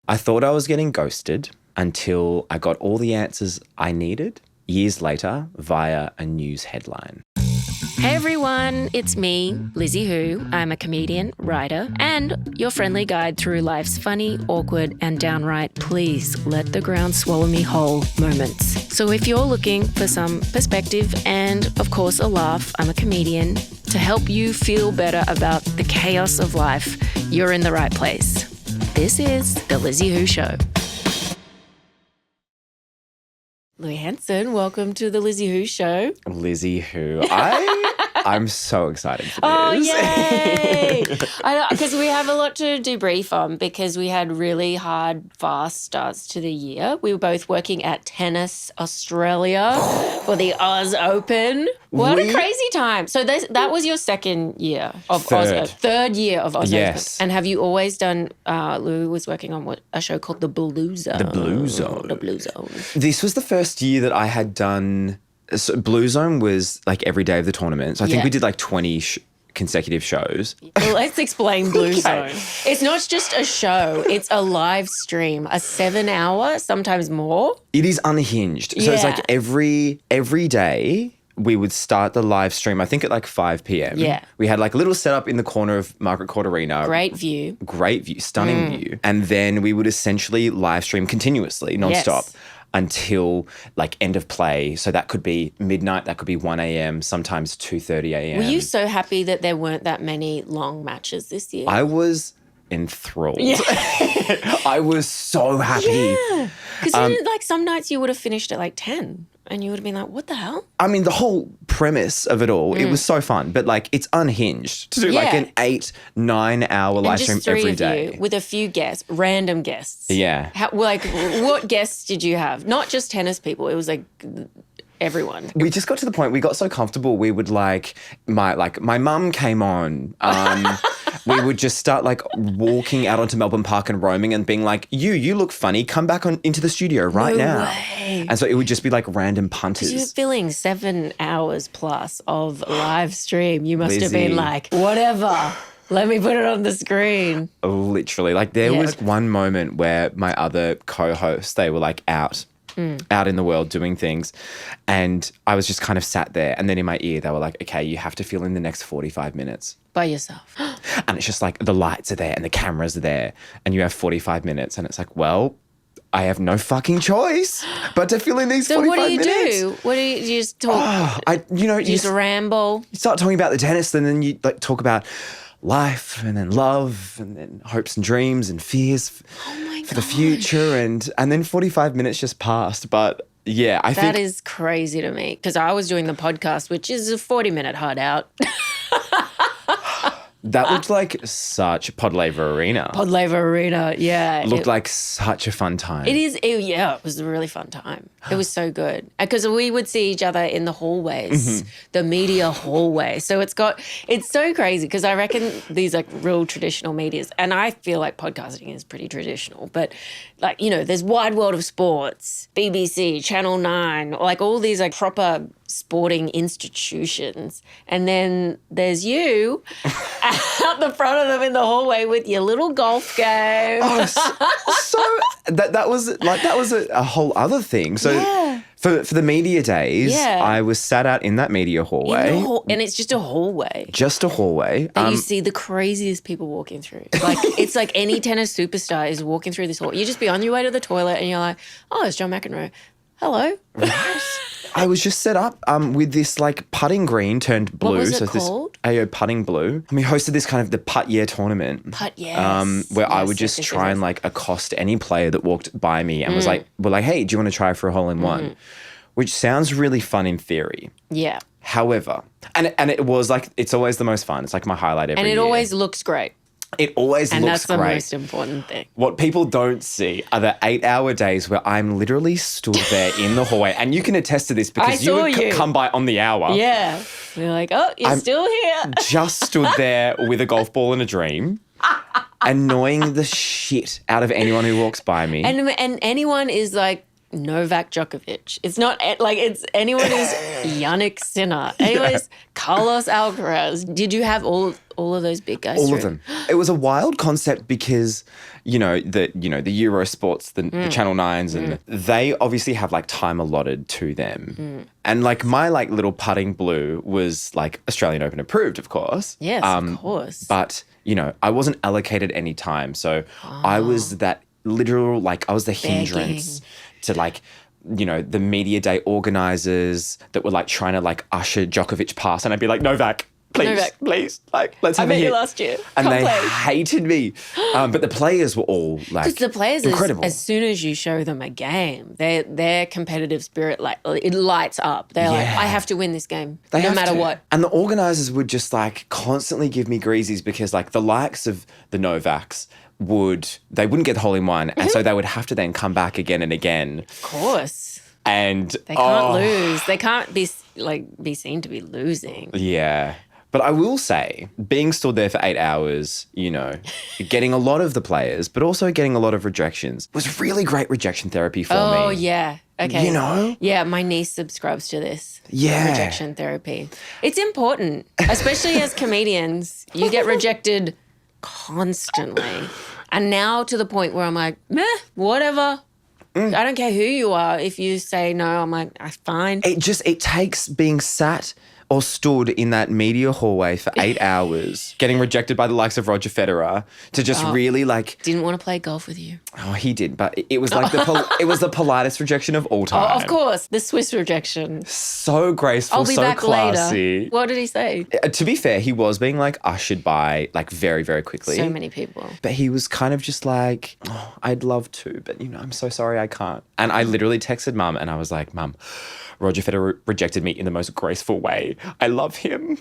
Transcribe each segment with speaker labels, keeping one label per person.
Speaker 1: I thought I was getting ghosted until I got all the answers I needed years later via a news headline.
Speaker 2: Hey everyone, it's me, Lizzy Hoo. I'm a comedian, writer, and your friendly guide through life's funny, awkward, and downright please let the ground swallow me whole moments. So if you're looking for some perspective and, of course, a laugh, I'm a comedian. To help you feel better about the chaos of life, you're in the right place. This is The Lizzy Hoo Show. Louis Hanson, welcome to The Lizzy Hoo Show.
Speaker 1: Lizzy Hoo. I'm so excited for this.
Speaker 2: Oh, yay! Because we have a lot to debrief on because we had really hard, fast starts to the year. We were both working at Tennis Australia for the Oz Open. What a crazy time. So that was your second year of third year of Oz Open. And have you always done, Lou was working on a show called The Blue Zone.
Speaker 1: The Blue Zone.
Speaker 2: The Blue Zone.
Speaker 1: This was the first year that I had done... So Blue Zone was like every day of the tournament. So I think we did like 20 consecutive shows.
Speaker 2: Well, let's explain Blue Zone. It's not just a show. It's a live stream, a 7-hour, sometimes more.
Speaker 1: It is unhinged. So it's like every day we would start the live stream, I think at like 5 p.m.
Speaker 2: Yeah.
Speaker 1: We had like a little setup in the corner of Margaret Court Arena.
Speaker 2: Great view,
Speaker 1: stunning view. And then we would essentially live stream continuously, nonstop.
Speaker 2: Yes.
Speaker 1: Until like end of play. So that could be midnight, that could be 1 a.m., sometimes 2:30 a.m.
Speaker 2: Were you so happy that there weren't that many long matches this year?
Speaker 1: I was enthralled. Yeah. I was so happy.
Speaker 2: Yeah. Because like some nights you would have finished at like 10 and you would have been like, what the hell?
Speaker 1: I mean, the whole premise of it all, it was so fun, but like it's unhinged to do like an 8-9 hour live stream every day.
Speaker 2: With a few guests, random guests.
Speaker 1: Yeah.
Speaker 2: What guests did you have? Not just tennis people. It was like everyone.
Speaker 1: We just got to the point, we got so comfortable, we would my mum came on. We would just start like walking out onto Melbourne Park and roaming and being like, you look funny, come back into the studio right now.
Speaker 2: Way.
Speaker 1: And so it would just be like random punters.
Speaker 2: You're filling 7 hours plus of live stream. You must have been like, whatever. Let me put it on the screen.
Speaker 1: Literally. Like there was one moment where my other co-hosts, they were like out in the world doing things. And I was just kind of sat there. And then in my ear, they were like, okay, you have to fill in the next 45 minutes.
Speaker 2: By yourself.
Speaker 1: And it's just like the lights are there and the cameras are there and you have 45 minutes. And it's like, well, I have no fucking choice but to fill in these 45 minutes.
Speaker 2: So what do you do? What do you just talk?
Speaker 1: You
Speaker 2: just ramble.
Speaker 1: You start talking about the tennis and then you like talk about life and then love and then hopes and dreams and fears for the future. And then 45 minutes just passed. But yeah, I think...
Speaker 2: That is crazy to me because I was doing the podcast, which is a 40-minute hard out.
Speaker 1: That looked like such Pod Laver Arena.
Speaker 2: Pod Laver Arena, yeah.
Speaker 1: Looked like such a fun time.
Speaker 2: It was a really fun time. It was so good. Because we would see each other in the hallways, the media hallway. So it's so crazy because I reckon these like real traditional medias, and I feel like podcasting is pretty traditional, but like, you know, there's Wide World of Sports, BBC, Channel 9, like all these like proper sporting institutions. And then there's you out the front of them in the hallway with your little golf game.
Speaker 1: Oh, so that was a whole other thing. So for the media days, I was sat out in that media hallway.
Speaker 2: And it's just a hallway.
Speaker 1: Just a hallway.
Speaker 2: And you see the craziest people walking through. Like it's like any tennis superstar is walking through this hall. You just be on your way to the toilet and you're like, oh, it's John McEnroe. Hello.
Speaker 1: Right. I was just set up with this like putting green turned blue.
Speaker 2: What was it called?
Speaker 1: This AO putting blue. And we hosted this kind of the putt year tournament. Where I would just try and like accost any player that walked by me and was like, hey, do you want to try for a hole in one? Which sounds really fun in theory.
Speaker 2: Yeah.
Speaker 1: However, and it was like, it's always the most fun. It's like my highlight every year.
Speaker 2: And it always looks great.
Speaker 1: It always looks great.
Speaker 2: And that's the most important thing.
Speaker 1: What people don't see are the 8-hour days where I'm literally stood there in the hallway. And you can attest to this because you would come by on the hour.
Speaker 2: Yeah. You're like, oh, I'm still here.
Speaker 1: Just stood there with a golf ball and a dream, annoying the shit out of anyone who walks by me.
Speaker 2: And anyone is like Novak Djokovic. It's not like it's anyone who's Yannick Sinner. Anyways, Carlos Alcaraz. Did you have all of those big guys?
Speaker 1: All of them. It was a wild concept because, the Euro Sports, the Channel 9s, and they obviously have like time allotted to them. And like my like little putting blue was like Australian Open approved, of course.
Speaker 2: Yes, of course.
Speaker 1: But, I wasn't allocated any time. So I was that literal, like I was the hindrance to like, the media day organisers that were like trying to like usher Djokovic past, and I'd be like, Novak, please, like let's have
Speaker 2: I
Speaker 1: a
Speaker 2: met
Speaker 1: hit.
Speaker 2: you last year.
Speaker 1: And
Speaker 2: Come
Speaker 1: they
Speaker 2: play.
Speaker 1: hated me. But the players were all like
Speaker 2: Because the players,
Speaker 1: incredible.
Speaker 2: as soon as you show them a game, their competitive spirit, like it lights up. They're like, I have to win this game, no matter what.
Speaker 1: And the organisers would just like constantly give me greasies because like the likes of the Novaks they wouldn't get the hole in one, and so they would have to then come back again and again.
Speaker 2: Of course.
Speaker 1: And
Speaker 2: They can't lose. They can't be seen to be losing.
Speaker 1: Yeah. But I will say, being stood there for 8 hours, getting a lot of the players, but also getting a lot of rejections was really great rejection therapy for me.
Speaker 2: Oh, yeah. Okay.
Speaker 1: Yeah,
Speaker 2: my niece subscribes to this.
Speaker 1: Yeah.
Speaker 2: Rejection therapy. It's important, especially as comedians. You get rejected constantly. And now to the point where I'm like, meh, whatever. I don't care who you are. If you say no, I'm like, fine.
Speaker 1: It takes being sat or stood in that media hallway for 8 hours, getting rejected by the likes of Roger Federer, to just really like...
Speaker 2: Didn't want to play golf with you.
Speaker 1: Oh, he did, but it was like it was the politest rejection of all time.
Speaker 2: Oh, of course. The Swiss rejection.
Speaker 1: So graceful,
Speaker 2: I'll be
Speaker 1: so
Speaker 2: back
Speaker 1: classy.
Speaker 2: later. What did he say?
Speaker 1: To be fair, he was being like ushered by like very, very quickly.
Speaker 2: So many people.
Speaker 1: But he was kind of just like, I'd love to, but I'm so sorry I can't. And I literally texted Mum and I was like, Mum, Roger Federer rejected me in the most graceful way. I love him.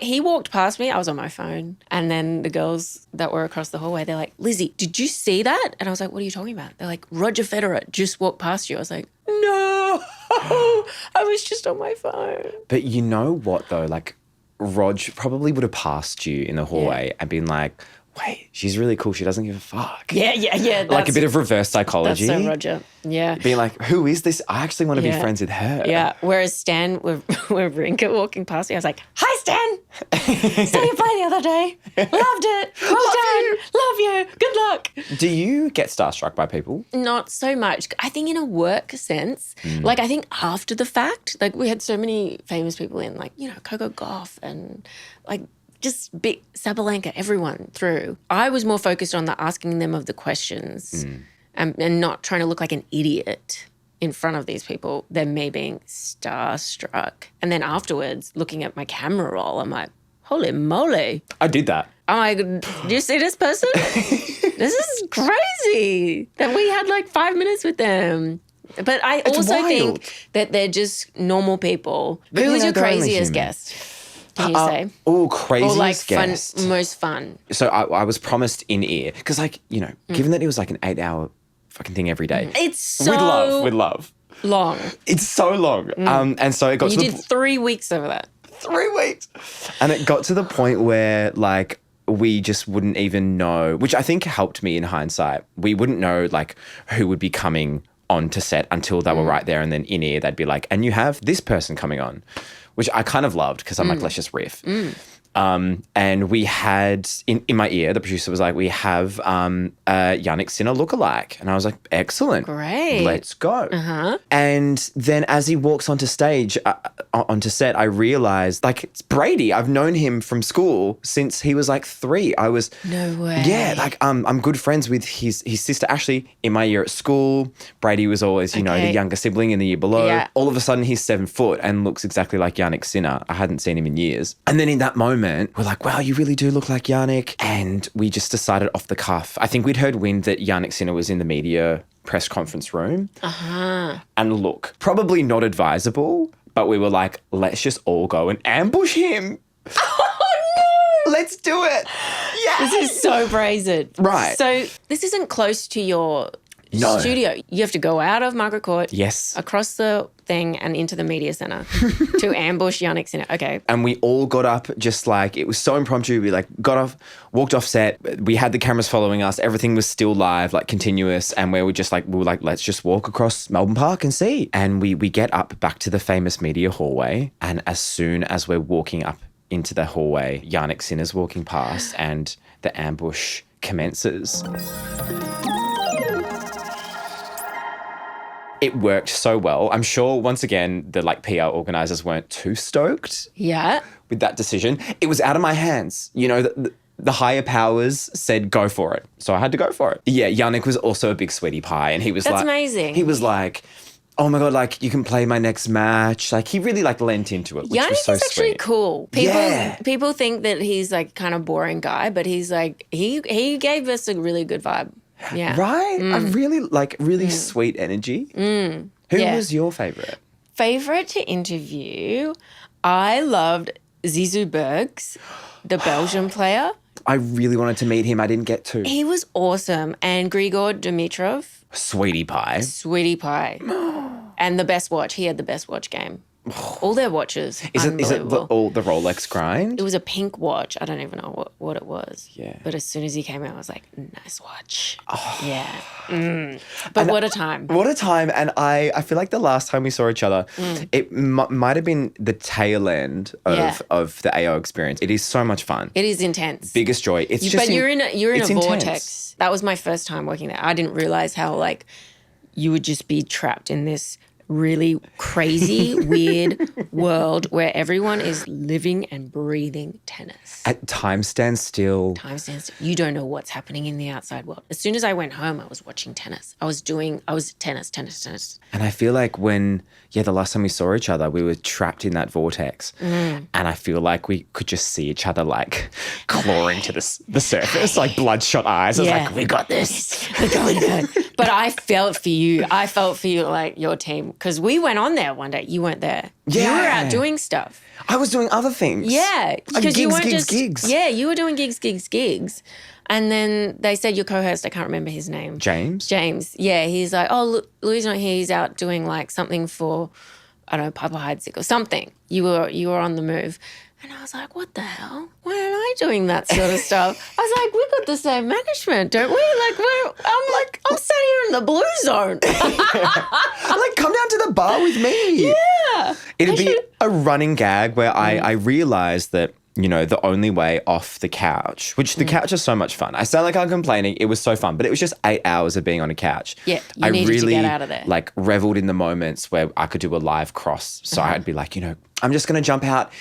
Speaker 2: He walked past me. I was on my phone. And then the girls that were across the hallway, they're like, Lizzy, did you see that? And I was like, what are you talking about? They're like, Roger Federer just walked past you. I was like, no, I was just on my phone.
Speaker 1: But you know what though? Like Rog probably would have passed you in the hallway and been like, wait, she's really cool. She doesn't give a fuck.
Speaker 2: Yeah.
Speaker 1: Like a bit of reverse psychology.
Speaker 2: That's so Roger. Yeah.
Speaker 1: Being like, who is this? I actually want to be friends with her.
Speaker 2: Yeah. Whereas Stan, with Rinka walking past me, I was like, hi, Stan. Saw you play the other day. Loved it. Well done. Love you. Good luck.
Speaker 1: Do you get starstruck by people?
Speaker 2: Not so much. I think in a work sense, like I think after the fact, like we had so many famous people in, like, Coco Gauff and like, just big Sabalenka, everyone through. I was more focused on the asking them of the questions and not trying to look like an idiot in front of these people than me being starstruck. And then afterwards, looking at my camera roll, I'm like, holy moly.
Speaker 1: I did that.
Speaker 2: I'm like, do you see this person? This is crazy that we had like 5 minutes with them. But I also think that they're just normal people.
Speaker 1: But
Speaker 2: who was your
Speaker 1: they're only
Speaker 2: craziest
Speaker 1: human.
Speaker 2: guest? Can you say?
Speaker 1: Oh, craziest
Speaker 2: Or like
Speaker 1: guest.
Speaker 2: most fun.
Speaker 1: So I was promised in-ear because like, given that it was like an 8-hour fucking thing every day.
Speaker 2: It's so
Speaker 1: With love.
Speaker 2: long.
Speaker 1: It's so long. And so it got
Speaker 2: You
Speaker 1: to
Speaker 2: did 3 weeks over that.
Speaker 1: 3 weeks. And it got to the point where like we just wouldn't even know, which I think helped me in hindsight. We wouldn't know like who would be coming on to set until they were right there, and then in ear they'd be like, and you have this person coming on, which I kind of loved because I'm like, let's just riff. And we had, in my ear, the producer was like, we have Yannick Sinner lookalike. And I was like, excellent.
Speaker 2: Great.
Speaker 1: Let's go. And then as he walks onto stage, onto set, I realized, like, it's Brady. I've known him from school since he was like 3.
Speaker 2: No way.
Speaker 1: Yeah, like I'm good friends with his sister Ashley in my year at school. Brady was always, the younger sibling in the year below.
Speaker 2: Yeah.
Speaker 1: All of a sudden he's 7 foot and looks exactly like Yannick Sinner. I hadn't seen him in years. And then in that moment, we're like, wow, you really do look like Yannick. And we just decided off the cuff. I think we'd heard wind that Yannick Sinner was in the media press conference room. And look, probably not advisable, but we were like, let's just all go and ambush him.
Speaker 2: Oh, no.
Speaker 1: Let's do it. Yeah.
Speaker 2: This is so brazen.
Speaker 1: Right.
Speaker 2: So this isn't close to your
Speaker 1: No.
Speaker 2: studio. You have to go out of Margaret Court.
Speaker 1: Yes.
Speaker 2: Across the thing and into the media center to ambush Yannick Sinner. Okay.
Speaker 1: And we all got up just like, it was so impromptu. We like got off, walked off set. We had the cameras following us. Everything was still live, like continuous. And we were like, let's just walk across Melbourne Park and see. And we get up back to the famous media hallway. And as soon as we're walking up into the hallway, Yannick Sinner's walking past and the ambush commences. It worked so well. I'm sure, once again, the like PR organisers weren't too stoked with that decision. It was out of my hands. You know, the higher powers said go for it. So I had to go for it. Yeah, Yannick was also a big sweetie pie. And he was
Speaker 2: That's amazing.
Speaker 1: He was like, oh my God, like you can play my next match. Like he really like lent into it, which
Speaker 2: Yannick
Speaker 1: was so
Speaker 2: is actually
Speaker 1: sweet.
Speaker 2: cool. People think that he's like kind of boring guy, but he's like, he gave us a really good vibe. Yeah.
Speaker 1: Right? I really sweet energy. Who was your favourite?
Speaker 2: Favorite to interview? I loved Zizou Bergs, the Belgian player.
Speaker 1: I really wanted to meet him. I didn't get to.
Speaker 2: He was awesome. And Grigor Dimitrov.
Speaker 1: Sweetie pie.
Speaker 2: Sweetie pie. And the best watch. He had the best watch game. All their watches.
Speaker 1: Is it the Rolex grind?
Speaker 2: It was a pink watch. I don't even know what it was.
Speaker 1: Yeah.
Speaker 2: But as soon as he came out, I was like, nice watch. Oh. Yeah. But what a time.
Speaker 1: What a time. And I feel like the last time we saw each other, it might have been the tail end of the AO experience. It is so much fun.
Speaker 2: It is intense.
Speaker 1: Biggest joy. It's just
Speaker 2: but you're in a vortex.
Speaker 1: Intense.
Speaker 2: That was my first time working there. I didn't realize how like you would just be trapped in this really crazy, weird world where everyone is living and breathing tennis.
Speaker 1: At time stands still.
Speaker 2: Time stands still. You don't know what's happening in the outside world. As soon as I went home, I was watching tennis. I was tennis.
Speaker 1: And I feel like the last time we saw each other, we were trapped in that vortex. And I feel like we could just see each other like clawing to the surface, like bloodshot eyes. I was like, we got this.
Speaker 2: We're going good. But I felt for you. I felt for you, like your team. Because we went on there one day. You weren't there.
Speaker 1: Yeah.
Speaker 2: You were out doing stuff.
Speaker 1: I was doing other things.
Speaker 2: Yeah. Because you weren't
Speaker 1: gigs.
Speaker 2: Yeah, you were doing gigs. And then they said your co-host, I can't remember his name.
Speaker 1: James.
Speaker 2: Yeah, he's like, oh, Louis not here. He's out doing like something for, I don't know, Papa Heidsieck or something. You were on the move. And I was like, what the hell? Why aren't I doing that sort of stuff? I was like, we got the same management, don't we? I'm sat here in the blue zone.
Speaker 1: Like, come down to the bar with me.
Speaker 2: Yeah.
Speaker 1: It'd be a running gag where I realised that, you know, the only way off the couch, which the couch is so much fun. I sound like I'm complaining. It was so fun, but it was just 8 hours of being on a couch.
Speaker 2: Yeah, you needed to get out of there.
Speaker 1: Like reveled in the moments where I could do a live cross. So I'd be like, you know, I'm just going to jump out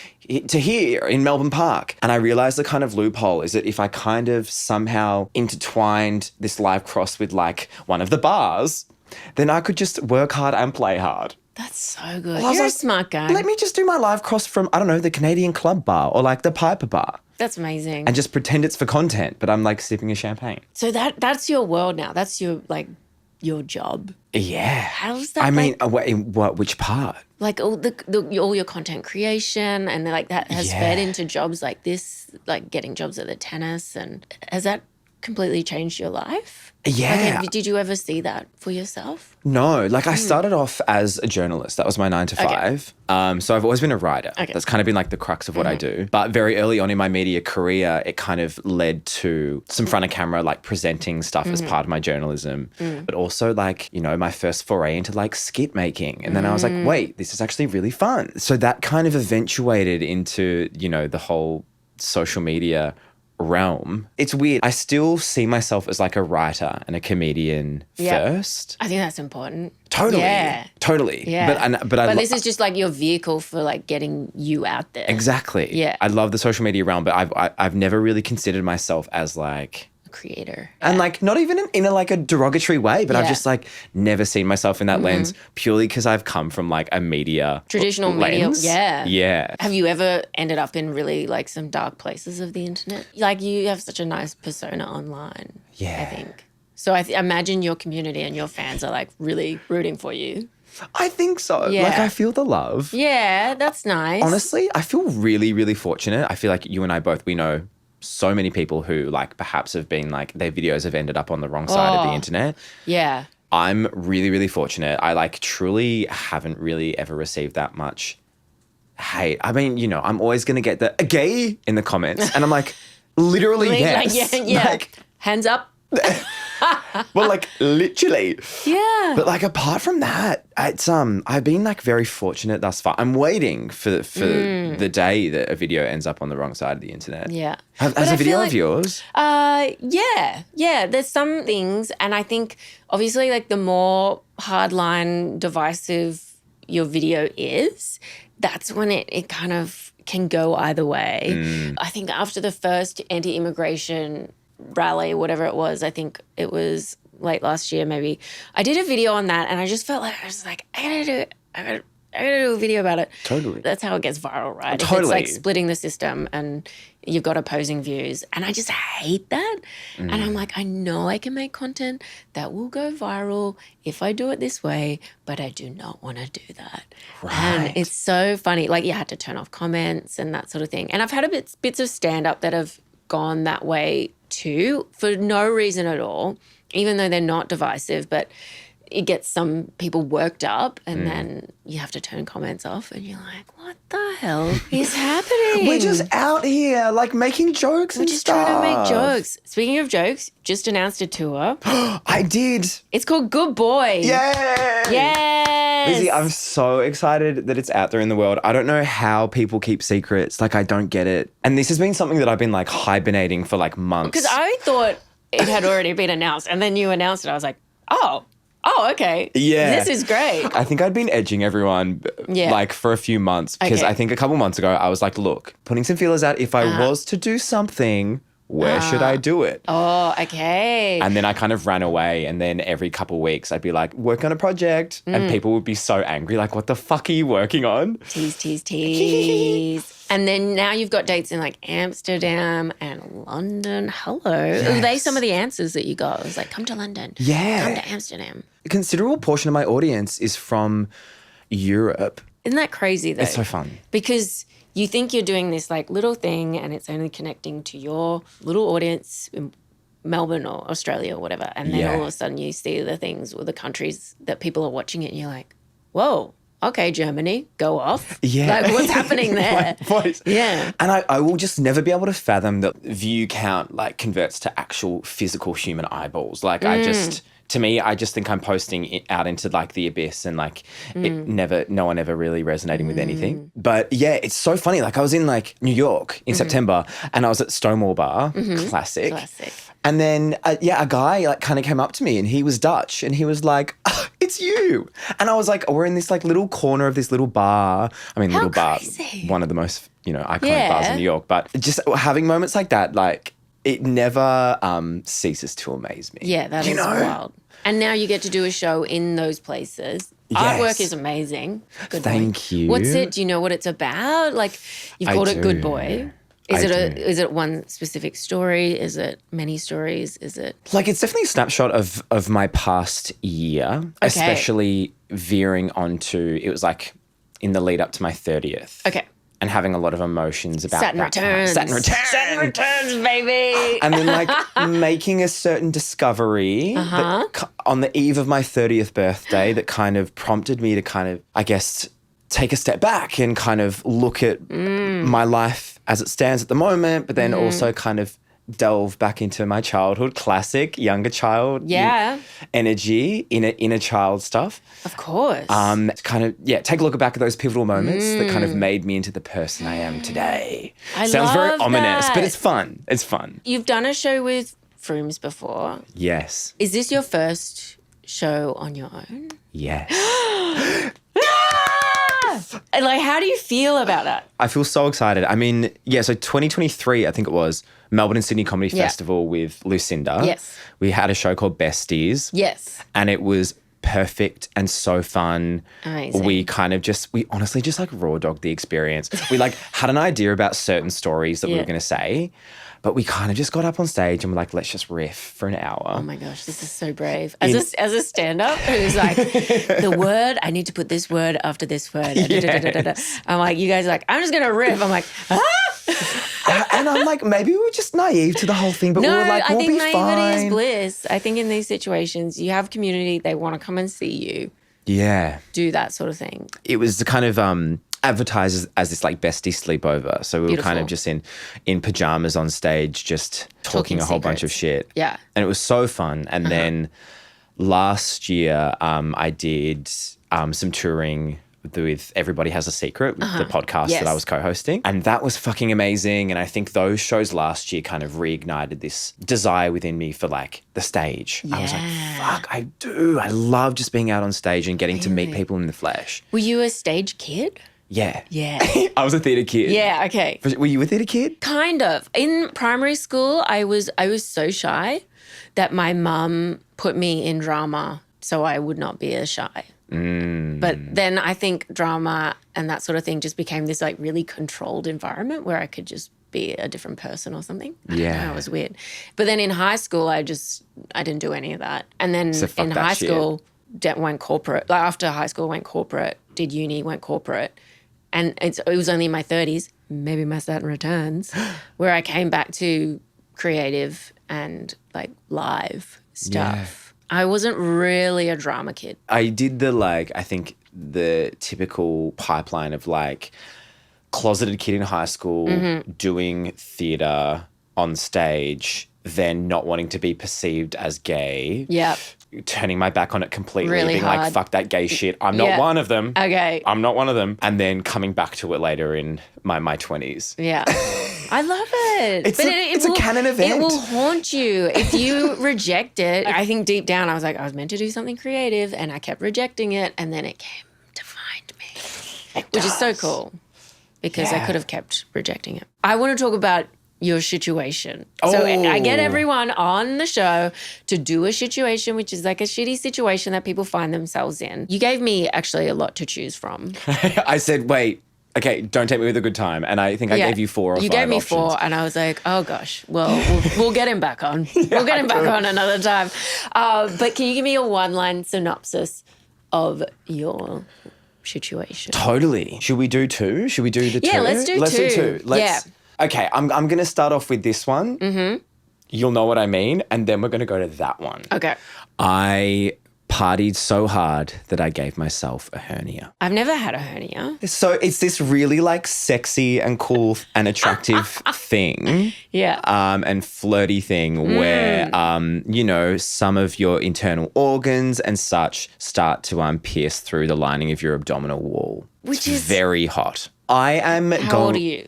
Speaker 1: to here in Melbourne Park. And I realized the kind of loophole is that if I kind of somehow intertwined this live cross with like one of the bars, then I could just work hard and play hard.
Speaker 2: That's so good. You're a smart guy.
Speaker 1: Let me just do my live cross from, I don't know, the Canadian Club bar or like the Piper bar.
Speaker 2: That's amazing.
Speaker 1: And just pretend it's for content, but I'm like sipping a champagne.
Speaker 2: So that's your world now. That's your job.
Speaker 1: Yeah.
Speaker 2: How's that?
Speaker 1: I mean, which part?
Speaker 2: Like all your content creation and like that has fed into jobs like this, like getting jobs at the tennis. And has that completely changed your life?
Speaker 1: Yeah.
Speaker 2: Like, did you ever see that for yourself?
Speaker 1: No. Like I started off as a journalist. That was my 9 to 5. So I've always been a writer. Okay. That's kind of been like the crux of what I do. But very early on in my media career, it kind of led to some front of camera, like presenting stuff as part of my journalism. But also like, you know, my first foray into like skit making. And then I was like, wait, this is actually really fun. So that kind of eventuated into, you know, the whole social media realm. It's weird. I still see myself as like a writer and a comedian first.
Speaker 2: I think that's important.
Speaker 1: Totally.
Speaker 2: Yeah.
Speaker 1: Totally.
Speaker 2: Yeah. But this is just like your vehicle for like getting you out there.
Speaker 1: Exactly.
Speaker 2: Yeah.
Speaker 1: I love the social media realm, but I've never really considered myself as like
Speaker 2: creator.
Speaker 1: And like not even in a like a derogatory way, but I've just like never seen myself in that lens purely because I've come from like a media
Speaker 2: traditional
Speaker 1: lens.
Speaker 2: media.
Speaker 1: Yeah.
Speaker 2: Have you ever ended up in really like some dark places of the internet? Like you have such a nice persona online.
Speaker 1: Yeah.
Speaker 2: I think. So I imagine your community and your fans are like really rooting for you.
Speaker 1: I think so.
Speaker 2: Yeah.
Speaker 1: Like I feel the love.
Speaker 2: Yeah, that's nice.
Speaker 1: Honestly, I feel really, really fortunate. I feel like you and I both, we know so many people who like perhaps have been like their videos have ended up on the wrong side of the internet.
Speaker 2: Yeah.
Speaker 1: I'm really, really fortunate. I like truly haven't really ever received that much hate. I mean, you know, I'm always going to get the gay in the comments. And I'm like, literally, yes.
Speaker 2: Like, yeah.
Speaker 1: Like,
Speaker 2: hands up.
Speaker 1: well, like literally.
Speaker 2: Yeah.
Speaker 1: But like apart from that, it's I've been like very fortunate thus far. I'm waiting for the day that a video ends up on the wrong side of the internet.
Speaker 2: Yeah.
Speaker 1: Has a video of yours?
Speaker 2: Yeah. There's some things, and I think obviously like the more hardline divisive your video is, that's when it kind of can go either way. I think after the first anti-immigration rally, whatever it was, I think it was late last year maybe, I did a video on that, and I just felt like, I was like, I gotta do a video about it.
Speaker 1: Totally.
Speaker 2: That's how it gets viral, right?
Speaker 1: Totally.
Speaker 2: It's like splitting the system and you've got opposing views. And I just hate that. And I'm like, I know I can make content that will go viral if I do it this way, but I do not want to do that.
Speaker 1: Right.
Speaker 2: And it's so funny. Like, you had to turn off comments and that sort of thing. And I've had bits of stand-up that have gone that way too, for no reason at all, even though they're not divisive, but it gets some people worked up, and then you have to turn comments off, and you're like, what the hell is happening?
Speaker 1: We're just out here like making jokes and stuff.
Speaker 2: We're just trying to make jokes. Speaking of jokes, just announced a tour.
Speaker 1: I did.
Speaker 2: It's called Good Boy.
Speaker 1: Yay!
Speaker 2: Yes.
Speaker 1: Lizzy, I'm so excited that it's out there in the world. I don't know how people keep secrets. Like, I don't get it. And this has been something that I've been like hibernating for like months.
Speaker 2: Because I thought it had already been announced, and then you announced it. I was like, oh, okay.
Speaker 1: Yeah.
Speaker 2: This is great.
Speaker 1: I think I'd been edging everyone like for a few months, because I think a couple months ago I was like, look, putting some feelers out. If I was to do something, where should I do it?
Speaker 2: Oh, okay.
Speaker 1: And then I kind of ran away, and then every couple of weeks I'd be like, work on a project, and people would be so angry, like, what the fuck are you working on?
Speaker 2: Tease. And then now you've got dates in like Amsterdam and London. Hello.
Speaker 1: Yes.
Speaker 2: Were they some of the answers that you got? It was like, come to London.
Speaker 1: Yeah.
Speaker 2: Come to Amsterdam.
Speaker 1: A considerable portion of my audience is from Europe.
Speaker 2: Isn't that crazy though?
Speaker 1: It's so fun.
Speaker 2: Because you think you're doing this like little thing, and it's only connecting to your little audience in Melbourne or Australia or whatever. And then all of a sudden you see the things or the countries that people are watching it, and you're like, whoa. Okay, Germany, go off.
Speaker 1: Yeah.
Speaker 2: Like, what's happening there? Yeah.
Speaker 1: And I will just never be able to fathom that view count like converts to actual physical human eyeballs. Like to me, I just think I'm posting it out into like the abyss, and like no one ever really resonating with anything. But yeah, it's so funny. Like, I was in like New York in September, and I was at Stonewall Bar, classic. And then, a guy like kind of came up to me, and he was Dutch, and he was like, oh, it's you. And I was like, we're in this like little corner of this little bar. I mean, little
Speaker 2: crazy.
Speaker 1: bar, one of the most, iconic bars in New York. But just having moments like that, like, it never ceases to amaze me.
Speaker 2: Yeah, that is wild. And now you get to do a show in those places.
Speaker 1: Yes.
Speaker 2: Artwork is amazing. Good
Speaker 1: Thank you.
Speaker 2: What's it? Do you know what it's about? Like, you've called it Good Boy. Is it one specific story? Is it many stories? Is it
Speaker 1: like, it's definitely a snapshot of my past year, especially veering onto, it was like in the lead up to my 30th.
Speaker 2: Okay.
Speaker 1: And having a lot of emotions about
Speaker 2: Saturn returns, baby.
Speaker 1: And then like making a certain discovery that, on the eve of my 30th birthday, that kind of prompted me to kind of, I guess, take a step back and kind of look at my life as it stands at the moment, but then also kind of delve back into my childhood, classic younger child energy, inner child stuff.
Speaker 2: Of course.
Speaker 1: Kind of, take a look back at those pivotal moments that kind of made me into the person I am today. Sounds very ominous, but it's fun. It's fun.
Speaker 2: You've done a show with Frooms before.
Speaker 1: Yes.
Speaker 2: Is this your first show on your own?
Speaker 1: Yes.
Speaker 2: And like, how do you feel about that?
Speaker 1: I feel so excited. I mean, so 2023, I think it was, Melbourne and Sydney Comedy Festival with Lucinda.
Speaker 2: Yes.
Speaker 1: We had a show called Besties.
Speaker 2: Yes.
Speaker 1: And it was perfect and so fun.
Speaker 2: Amazing.
Speaker 1: We honestly just like raw dogged the experience. We like had an idea about certain stories that we were going to say, but we kind of just got up on stage and we're like, let's just riff for an hour.
Speaker 2: Oh my gosh, this is so brave. As a stand-up who's like, the word, I need to put this word after this word.
Speaker 1: Yes.
Speaker 2: I'm like, you guys are like, I'm just going to riff. I'm like,
Speaker 1: And I'm like, maybe we were just naive to the whole thing, but we were like, we'll be fine.
Speaker 2: I think naivety is bliss. I think in these situations, you have community, they want to come and see you.
Speaker 1: Yeah.
Speaker 2: Do that sort of thing.
Speaker 1: It was the kind of advertised as this like bestie sleepover. So we were kind of just in pajamas on stage, just talking a whole bunch of shit.
Speaker 2: Yeah.
Speaker 1: And it was so fun. And then last year I did some touring with Everybody Has a Secret, the podcast that I was co-hosting. And that was fucking amazing. And I think those shows last year kind of reignited this desire within me for like the stage. I was like, fuck, I do. I love just being out on stage and getting to meet people in the flesh.
Speaker 2: Were you a stage kid?
Speaker 1: Yeah.
Speaker 2: Yeah.
Speaker 1: I was a theatre kid.
Speaker 2: Yeah, okay.
Speaker 1: Were you a theatre kid?
Speaker 2: Kind of. In primary school, I was so shy that my mum put me in drama so I would not be as shy. But then I think drama and that sort of thing just became this like really controlled environment where I could just be a different person or something.
Speaker 1: Yeah.
Speaker 2: It was weird. But then in high school, I didn't do any of that. And then in high school, went corporate. Like after high school, went corporate, did uni, went corporate. And it was only in my 30s, maybe my Saturn returns, where I came back to creative and like live stuff. Yeah. I wasn't really a drama kid.
Speaker 1: I did I think the typical pipeline of like closeted kid in high school, doing theatre on stage, then not wanting to be perceived as gay.
Speaker 2: Yeah.
Speaker 1: Turning my back on it completely,
Speaker 2: really
Speaker 1: being
Speaker 2: hard.
Speaker 1: Like, fuck that gay shit. I'm not one of them.
Speaker 2: Okay.
Speaker 1: I'm not one of them. And then coming back to it later in my 20s.
Speaker 2: Yeah. I love it.
Speaker 1: It's a canon event.
Speaker 2: It will haunt you if you reject it. I think deep down I was meant to do something creative and I kept rejecting it and then it came to find me, which is so cool because I could have kept rejecting it. I want to talk about your situation. So I get everyone on the show to do a situation, which is like a shitty situation that people find themselves in. You gave me actually a lot to choose from.
Speaker 1: I said, wait. Okay, don't take me with a good time. And I think I gave you 4 or 5
Speaker 2: You gave me
Speaker 1: options.
Speaker 2: 4 and I was like, oh gosh, well, we'll get him back on. We'll get him back on another time. But can you give me a one-line synopsis of your situation?
Speaker 1: Totally. Should we do 2? Should we do the 2?
Speaker 2: Yeah, let's do 2.
Speaker 1: Okay, I'm going to start off with this one. Mm-hmm. You'll know what I mean. And then we're going to go to that one.
Speaker 2: Okay.
Speaker 1: I partied so hard that I gave myself a hernia.
Speaker 2: I've never had a hernia.
Speaker 1: So it's this really like sexy and cool and attractive thing.
Speaker 2: Yeah.
Speaker 1: And flirty thing where, you know, some of your internal organs and such start to pierce through the lining of your abdominal wall.
Speaker 2: Which is
Speaker 1: very hot. How
Speaker 2: old are you?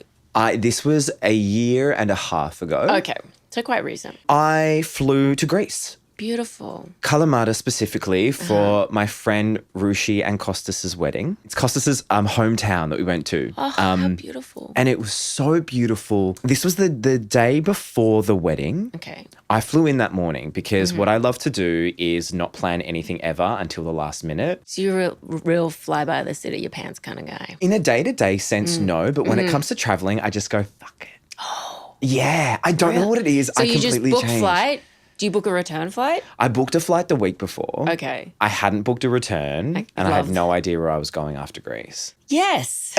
Speaker 1: This was a year and a half ago.
Speaker 2: Okay. So quite recent.
Speaker 1: I flew to Greece.
Speaker 2: Beautiful.
Speaker 1: Kalamata specifically for my friend Rushi and Costas's wedding. It's Costas's hometown that we went to.
Speaker 2: Oh, how beautiful.
Speaker 1: And it was so beautiful. This was the day before the wedding.
Speaker 2: Okay.
Speaker 1: I flew in that morning because what I love to do is not plan anything ever until the last minute.
Speaker 2: So you're a real fly by the seat of your pants kind of guy.
Speaker 1: In a day-to-day sense, no. But when it comes to traveling, I just go, fuck it. Oh. Yeah. I don't know what it is.
Speaker 2: So
Speaker 1: I completely
Speaker 2: you just book
Speaker 1: changed.
Speaker 2: flight? Do you book a return flight?
Speaker 1: I booked a flight the week before.
Speaker 2: Okay.
Speaker 1: I hadn't booked a return and I had no idea where I was going after Greece.
Speaker 2: Yes.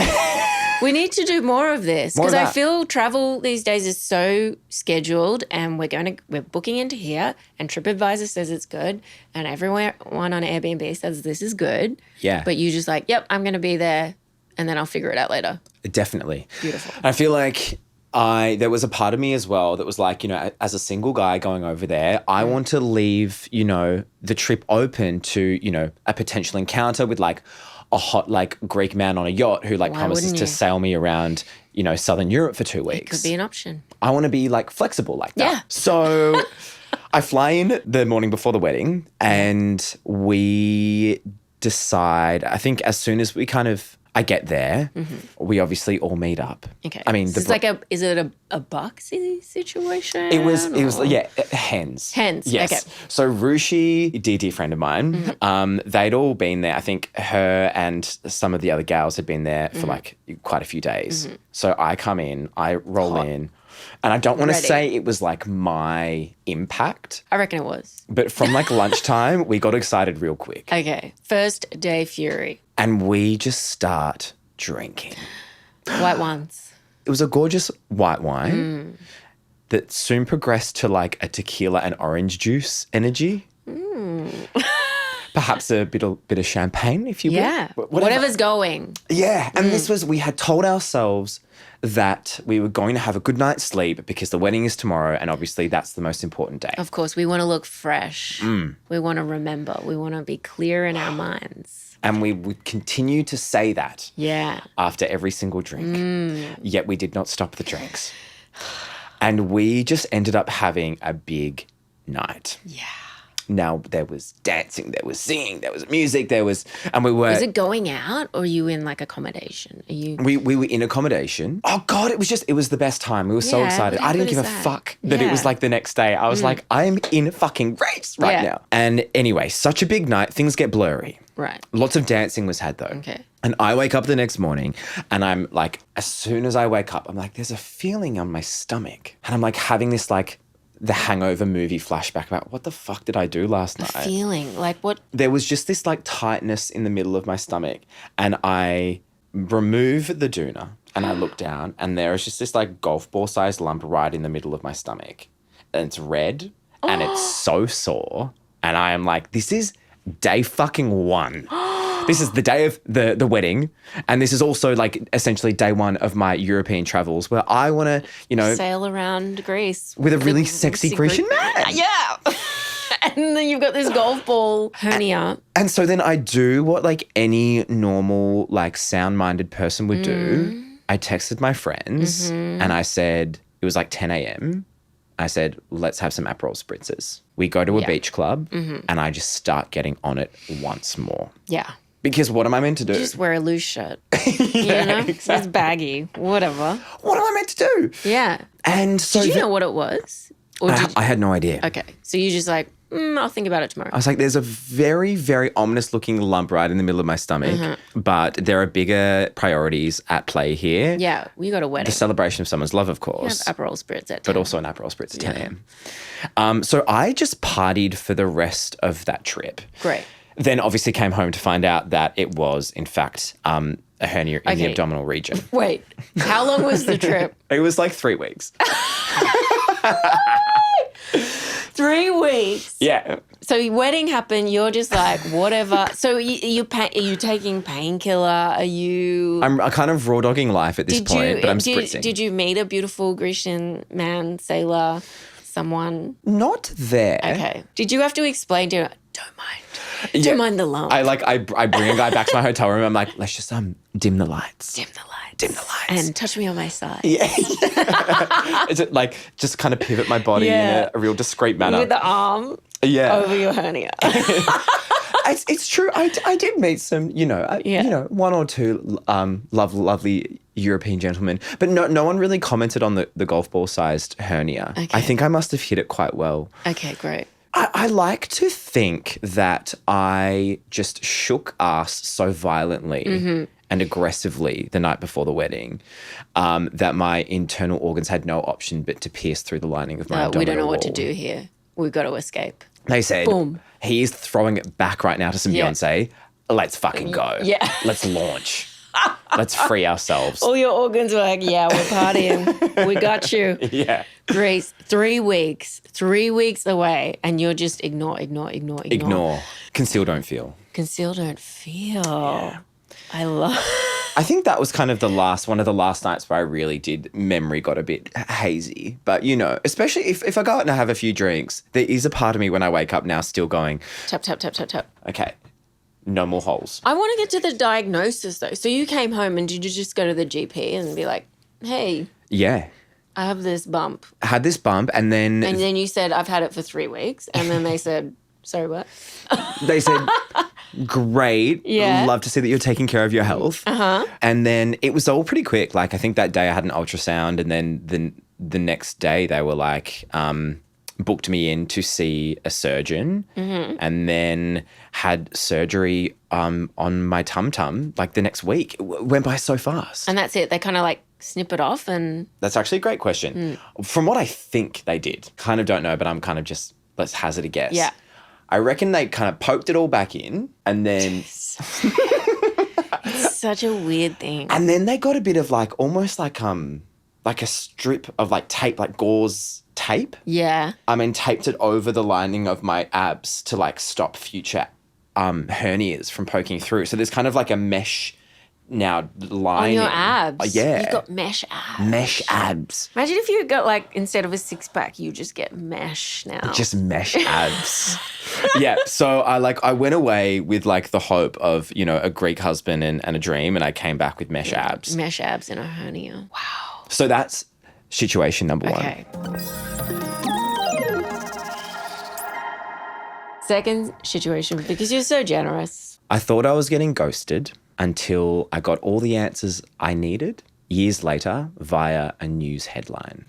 Speaker 2: We need to do more of this because I feel travel these days is so scheduled and we're booking into here and TripAdvisor says it's good and everyone on Airbnb says this is good.
Speaker 1: Yeah.
Speaker 2: But you just like, yep, I'm going to be there and then I'll figure it out later.
Speaker 1: Definitely.
Speaker 2: Beautiful.
Speaker 1: I feel like there was a part of me as well that was like, you know, as a single guy going over there, I want to leave, you know, the trip open to, you know, a potential encounter with like a hot like Greek man on a yacht who like promises to sail me around, you know, Southern Europe for 2 weeks.
Speaker 2: It could be an option.
Speaker 1: I want to be like flexible like that.
Speaker 2: Yeah.
Speaker 1: So I fly in the morning before the wedding and we decide, I think as soon as I get there, we obviously all meet up.
Speaker 2: Okay.
Speaker 1: I mean,
Speaker 2: is it a boxy situation?
Speaker 1: It was hens.
Speaker 2: Hens.
Speaker 1: Yes.
Speaker 2: Okay.
Speaker 1: So Rushi, dear friend of mine, they'd all been there. I think her and some of the other gals had been there for like quite a few days. So I come in, I roll in, and I don't want to say it was like my impact.
Speaker 2: I reckon it was.
Speaker 1: But from like lunchtime, we got excited real quick.
Speaker 2: Okay. First day fury.
Speaker 1: And we just start drinking.
Speaker 2: White ones.
Speaker 1: It was a gorgeous white wine that soon progressed to like a tequila and orange juice energy. Perhaps a bit of champagne, if you will.
Speaker 2: Yeah. Whatever's going.
Speaker 1: Yeah. And we had told ourselves that we were going to have a good night's sleep because the wedding is tomorrow and obviously that's the most important day.
Speaker 2: Of course, we want to look fresh. We want to remember. We want to be clear in our minds.
Speaker 1: And we would continue to say that after every single drink. Yet we did not stop the drinks. And we just ended up having a big night.
Speaker 2: Yeah.
Speaker 1: Now, there was dancing, there was singing, there was music, and we were...
Speaker 2: Is it going out or are you in like accommodation?
Speaker 1: We were in accommodation. Oh God, it was the best time. We were so excited. I didn't give a fuck that it was like the next day. I was like, I'm in a fucking race right now. And anyway, such a big night, things get blurry.
Speaker 2: Right.
Speaker 1: Lots of dancing was had though.
Speaker 2: Okay.
Speaker 1: And I wake up the next morning and I'm like, as soon as I wake up, I'm like, there's a feeling on my stomach. And I'm like having this like the Hangover movie flashback about what the fuck did I do last night?
Speaker 2: Feeling like what?
Speaker 1: There was just this like tightness in the middle of my stomach and I remove the doona and I look down and there is just this like golf ball sized lump right in the middle of my stomach and it's red and it's so sore and I am like, this is day fucking 1. This is the day of the wedding and this is also like essentially day 1 of my European travels where I want to, you know...
Speaker 2: Sail around Greece.
Speaker 1: With a really sexy Grecian man.
Speaker 2: Yeah. And then you've got this golf ball hernia.
Speaker 1: And so then I do what like any normal like sound-minded person would do. I texted my friends and I said, it was like 10 a.m. I said, let's have some Aperol spritzers. We go to a beach club and I just start getting on it once more.
Speaker 2: Yeah.
Speaker 1: Because what am I meant to do?
Speaker 2: Just wear a loose shirt. You know? Exactly. It's baggy. Whatever.
Speaker 1: What am I meant to do?
Speaker 2: Yeah.
Speaker 1: And so
Speaker 2: did you know what it was? Or
Speaker 1: I had no idea.
Speaker 2: Okay. So you just like, I'll think about it tomorrow.
Speaker 1: I was like, there's a very, very ominous looking lump right in the middle of my stomach, but there are bigger priorities at play here.
Speaker 2: Yeah, we got a wedding.
Speaker 1: The celebration of someone's love, of course.
Speaker 2: You have Aperol spritz at 10.
Speaker 1: But also an Aperol spritz at 10 a.m. So I just partied for the rest of that trip.
Speaker 2: Great.
Speaker 1: Then obviously came home to find out that it was, in fact, a hernia in the abdominal region.
Speaker 2: Wait, how long was the trip?
Speaker 1: It was like 3 weeks.
Speaker 2: 3 weeks?
Speaker 1: Yeah.
Speaker 2: So your wedding happened, you're just like, whatever. So are you taking painkiller? Are you...
Speaker 1: I'm kind of raw dogging life at this point, but I'm spritzing.
Speaker 2: Did you meet a beautiful Grecian man, sailor, someone?
Speaker 1: Not there.
Speaker 2: Okay. Did you have to explain to him, don't mind. Don't mind the lump.
Speaker 1: I bring a guy back to my hotel room. I'm like, let's just dim the lights.
Speaker 2: Dim the lights.
Speaker 1: Dim the lights.
Speaker 2: And touch me on my side.
Speaker 1: Yeah. Is it like just kind of pivot my body in a real discreet manner?
Speaker 2: With the arm over your hernia.
Speaker 1: It's true. I did meet some, you know, 1 or 2 lovely European gentlemen, but no one really commented on the golf ball sized hernia. Okay. I think I must have hit it quite well.
Speaker 2: Okay, great.
Speaker 1: I like to think that I just shook ass so violently and aggressively the night before the wedding that my internal organs had no option but to pierce through the lining of my abdominal
Speaker 2: We don't know
Speaker 1: wall.
Speaker 2: what to do here. We've got to escape.
Speaker 1: They said,
Speaker 2: boom.
Speaker 1: He is throwing it back right now to some Beyonce. Let's fucking go.
Speaker 2: Yeah.
Speaker 1: Let's launch. Let's free ourselves.
Speaker 2: All your organs were like, yeah, we're partying. We got you.
Speaker 1: Yeah.
Speaker 2: Grace, 3 weeks. 3 weeks away, and you're just ignore.
Speaker 1: Conceal, don't feel.
Speaker 2: Conceal, don't feel.
Speaker 1: Yeah.
Speaker 2: I
Speaker 1: think that was kind of one of the last nights where I really did, memory got a bit hazy. But, you know, especially if I go out and I have a few drinks, there is a part of me when I wake up now still going...
Speaker 2: Tap, tap, tap, tap, tap.
Speaker 1: Okay, no more holes.
Speaker 2: I want to get to the diagnosis, though. So you came home and did you just go to the GP and be like, hey...
Speaker 1: Yeah.
Speaker 2: I have this bump.
Speaker 1: I had this bump and then...
Speaker 2: And then you said, I've had it for 3 weeks. And then they said, sorry, what?
Speaker 1: They said... Great.
Speaker 2: Yeah.
Speaker 1: Love to see that you're taking care of your health. And then it was all pretty quick. Like, I think that day I had an ultrasound and then the next day they were like, booked me in to see a surgeon and then had surgery on my tum-tum like the next week. It went by so fast.
Speaker 2: And that's it. They kind of like snip it off and...
Speaker 1: That's actually a great question. From what I think they did, kind of don't know, but I'm kind of just, let's hazard a guess.
Speaker 2: Yeah.
Speaker 1: I reckon they kind of poked it all back in and then...
Speaker 2: It's such a weird thing.
Speaker 1: And then they got a bit of like, almost like like a strip of like tape, like gauze tape.
Speaker 2: Yeah.
Speaker 1: Taped it over the lining of my abs to like stop future hernias from poking through. So there's kind of like a mesh now lining.
Speaker 2: On your abs?
Speaker 1: Yeah.
Speaker 2: You've got mesh abs.
Speaker 1: Mesh abs.
Speaker 2: Imagine if you got like, instead of a six-pack, you just get mesh now.
Speaker 1: Just mesh abs. Yeah. So I went away with like the hope of, you know, a Greek husband and a dream, and I came back with mesh abs.
Speaker 2: Mesh abs and a hernia. Wow.
Speaker 1: So that's situation number one.
Speaker 2: Okay. Second situation, because you're so generous.
Speaker 1: I thought I was getting ghosted until I got all the answers I needed years later via a news headline.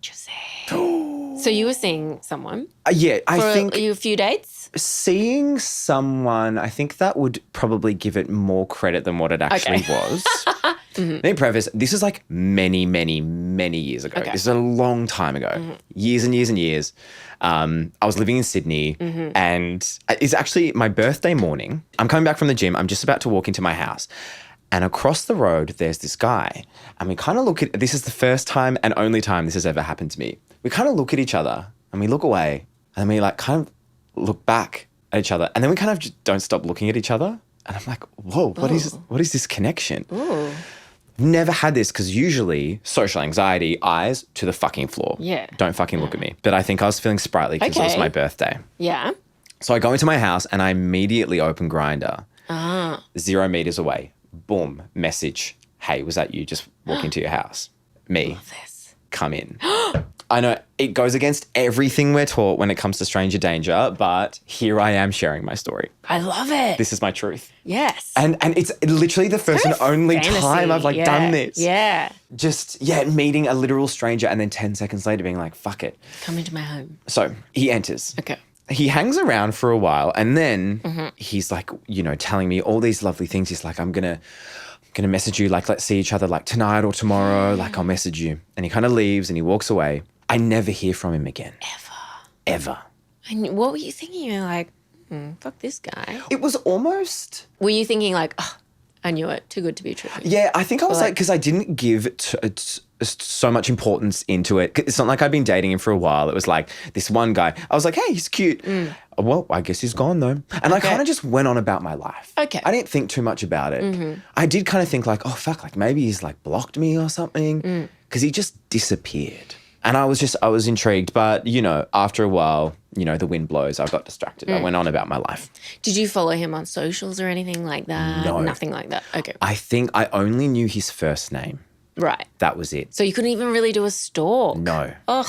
Speaker 2: Just So you were seeing someone?
Speaker 1: Yeah, I think
Speaker 2: a few dates?
Speaker 1: seeing someone, I think that would probably give it more credit than what it actually was. Let me preface, this is like many, many, many years ago.
Speaker 2: Okay.
Speaker 1: This is a long time ago, years and years and years. I was living in Sydney and it's actually my birthday morning. I'm coming back from the gym. I'm just about to walk into my house. And across the road, there's this guy. And we kind of look at, this is the first time and only time this has ever happened to me. We kind of look at each other and we look away and then we like kind of look back at each other. And then we kind of just don't stop looking at each other. And I'm like, whoa, what is this connection?
Speaker 2: Ooh.
Speaker 1: Never had this because usually social anxiety, eyes to the fucking floor.
Speaker 2: Yeah.
Speaker 1: Don't fucking look at me. But I think I was feeling sprightly because it was my birthday.
Speaker 2: Yeah.
Speaker 1: So I go into my house and I immediately open Grindr. 0 meters away. Boom. Message. Hey, was that you just walking to your house? Me.
Speaker 2: Love this.
Speaker 1: Come in. I know it goes against everything we're taught when it comes to stranger danger, but here I am sharing my story.
Speaker 2: I love it.
Speaker 1: This is my truth.
Speaker 2: Yes.
Speaker 1: And it's literally the first and only time I've like done this.
Speaker 2: Yeah.
Speaker 1: Just, meeting a literal stranger and then 10 seconds later being like, fuck it.
Speaker 2: Come into my home.
Speaker 1: So he enters.
Speaker 2: Okay.
Speaker 1: He hangs around for a while and then he's like, you know, telling me all these lovely things. He's like, I'm going to message you, like, let's see each other like tonight or tomorrow. Like, I'll message you. And he kind of leaves and he walks away. I never hear from him again. Ever.
Speaker 2: And what were you thinking? You're like, fuck this guy.
Speaker 1: It was almost...
Speaker 2: Were you thinking like, oh, I knew it, too good to be true?
Speaker 1: Yeah, I think I was like, because I didn't give so much importance into it. It's not like I'd been dating him for a while. It was like this one guy. I was like, hey, he's cute. Well, I guess he's gone though. And I kind of just went on about my life.
Speaker 2: Okay.
Speaker 1: I didn't think too much about it. I did kind of think like, oh, fuck, like maybe he's like blocked me or something because he just disappeared. And I was intrigued. But, you know, after a while, you know, the wind blows. I got distracted. I went on about my life.
Speaker 2: Did you follow him on socials or anything like that?
Speaker 1: No.
Speaker 2: Nothing like that. Okay.
Speaker 1: I think I only knew his first name.
Speaker 2: Right.
Speaker 1: That was it.
Speaker 2: So you couldn't even really do a stalk?
Speaker 1: No.
Speaker 2: Ugh.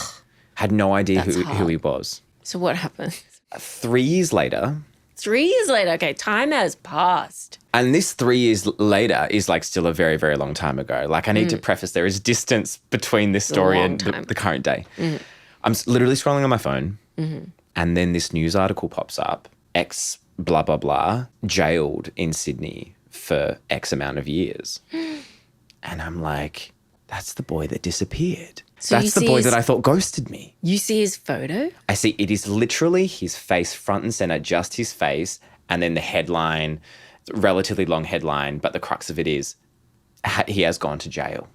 Speaker 1: Had no idea
Speaker 2: That's
Speaker 1: who
Speaker 2: hard.
Speaker 1: he was.
Speaker 2: So what happened?
Speaker 1: 3 years later...
Speaker 2: 3 years later. Okay, time has passed.
Speaker 1: And this 3 years later is like still a very, very long time ago. Like I need to preface there is distance between this story and the current day. I'm literally scrolling on my phone and then this news article pops up. X blah, blah, blah, jailed in Sydney for X amount of years. And I'm like, that's the boy that disappeared.
Speaker 2: So
Speaker 1: that's the boy that I thought ghosted me.
Speaker 2: You see his photo?
Speaker 1: I see it is literally his face front and center, just his face. And then the headline, relatively long headline, but the crux of it is he has gone to jail.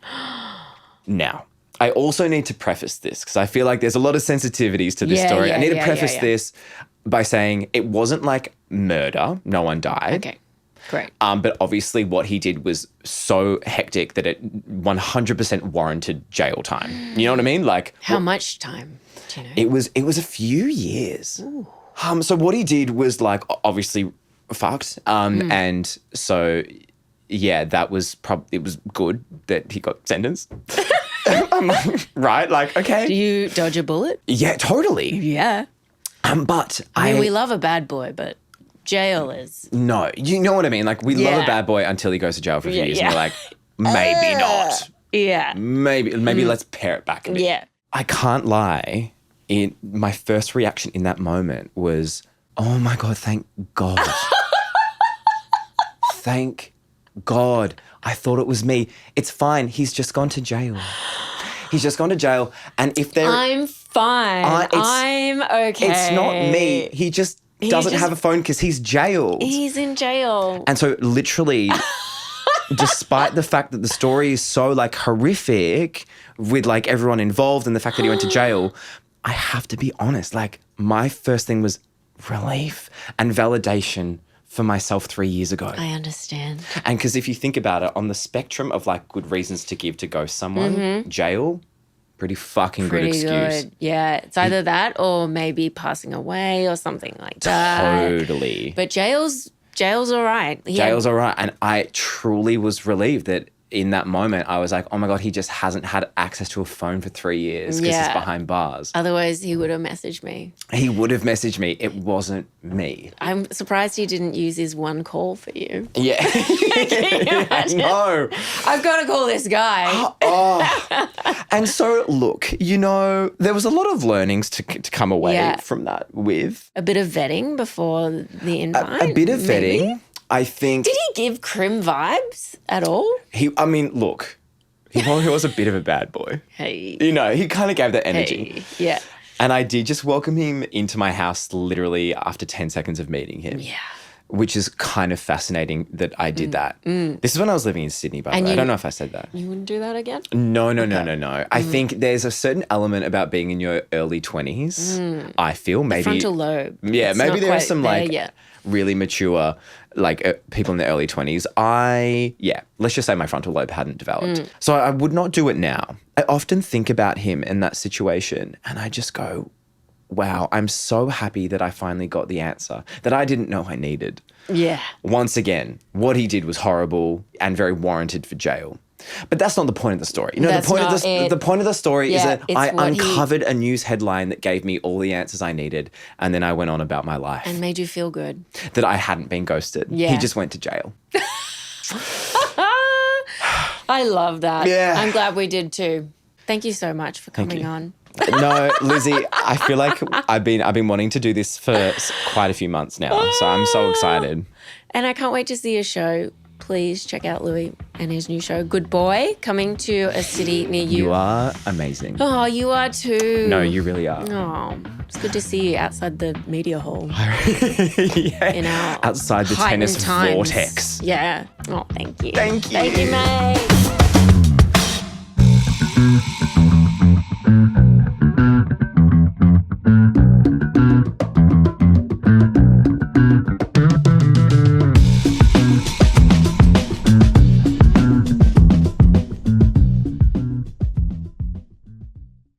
Speaker 1: Now, I also need to preface this because I feel like there's a lot of sensitivities to this story. I need to preface this by saying it wasn't like murder. No one died.
Speaker 2: Okay, great.
Speaker 1: But obviously what he did was so hectic that it 100% warranted jail time. You know what I mean? Like
Speaker 2: How much time? Do you know?
Speaker 1: it was a few years. So what he did was like obviously fucked. And so yeah, that was it was good that he got sentenced. I'm like, right? Like, okay.
Speaker 2: Do you dodge a bullet?
Speaker 1: Yeah, totally.
Speaker 2: Yeah.
Speaker 1: But
Speaker 2: I mean, we love a bad boy, but jail is...
Speaker 1: No, you know what I mean? Like, we love a bad boy until he goes to jail for a few years. And we're like, maybe not.
Speaker 2: Yeah.
Speaker 1: Maybe let's pare it back a bit.
Speaker 2: Yeah.
Speaker 1: I can't lie. My first reaction in that moment was, oh my God, thank God. Thank God. I thought it was me. It's fine. He's just gone to jail. He's just gone to jail. And if there...
Speaker 2: I'm fine. I'm okay.
Speaker 1: It's not me. He just doesn't have a phone because he's jailed.
Speaker 2: He's in jail.
Speaker 1: And so literally despite the fact that the story is so like horrific with like everyone involved and the fact that he went to jail, I have to be honest, like my first thing was relief and validation for myself 3 years ago.
Speaker 2: I understand.
Speaker 1: And because if you think about it, on the spectrum of like good reasons to give to ghost someone, jail, pretty fucking good excuse.
Speaker 2: Good. Yeah, it's either that or maybe passing away or something like that.
Speaker 1: Totally.
Speaker 2: But jail's all right. Yeah.
Speaker 1: Jail's all right. And I truly was relieved that in that moment, I was like, oh my God, he just hasn't had access to a phone for 3 years because he's behind bars.
Speaker 2: Otherwise, he would have messaged me.
Speaker 1: He would have messaged me. It wasn't me.
Speaker 2: I'm surprised he didn't use his one call for you.
Speaker 1: Yeah. No.
Speaker 2: I've got to call this guy.
Speaker 1: And so, look, you know, there was a lot of learnings to come away from that with.
Speaker 2: A bit of vetting before the invite.
Speaker 1: A bit of vetting.
Speaker 2: Maybe?
Speaker 1: I think.
Speaker 2: Did he give Crim vibes at all?
Speaker 1: I mean, look, he was a bit of a bad boy.
Speaker 2: Hey.
Speaker 1: You know, he kind of gave that energy.
Speaker 2: Hey. Yeah.
Speaker 1: And I did just welcome him into my house literally after 10 seconds of meeting him.
Speaker 2: Yeah.
Speaker 1: Which is kind of fascinating that I did that. This is when I was living in Sydney, by the way. I don't know if I said that.
Speaker 2: You wouldn't do that again?
Speaker 1: No. I think there's a certain element about being in your early 20s. I feel maybe.
Speaker 2: The frontal lobe.
Speaker 1: Yeah,
Speaker 2: it's
Speaker 1: maybe
Speaker 2: not
Speaker 1: there are
Speaker 2: quite
Speaker 1: some
Speaker 2: there
Speaker 1: like
Speaker 2: yet.
Speaker 1: really mature like people in their early 20s. Let's just say my frontal lobe hadn't developed. So I would not do it now. I often think about him in that situation and I just go, wow, I'm so happy that I finally got the answer that I didn't know I needed.
Speaker 2: Yeah.
Speaker 1: Once again, what he did was horrible and very warranted for jail. But that's not the point of the story. You know, the point of the story is that I uncovered a news headline that gave me all the answers I needed, and then I went on about my life.
Speaker 2: And made you feel good.
Speaker 1: That I hadn't been ghosted.
Speaker 2: Yeah.
Speaker 1: He just went to jail.
Speaker 2: I love that.
Speaker 1: Yeah.
Speaker 2: I'm glad we did too. Thank you so much for coming on.
Speaker 1: No, Lizzy, I feel like I've been wanting to do this for quite a few months now, so I'm so excited.
Speaker 2: And I can't wait to see your show. Please check out Louis and his new show, Good Boy, coming to a city near you.
Speaker 1: You are amazing.
Speaker 2: Oh, you are too.
Speaker 1: No, you really are.
Speaker 2: Oh, it's good to see you outside the media hall.
Speaker 1: Yeah.
Speaker 2: In our
Speaker 1: outside the tennis vortex.
Speaker 2: Yeah. Oh, thank you.
Speaker 1: Thank you.
Speaker 2: Thank you, mate.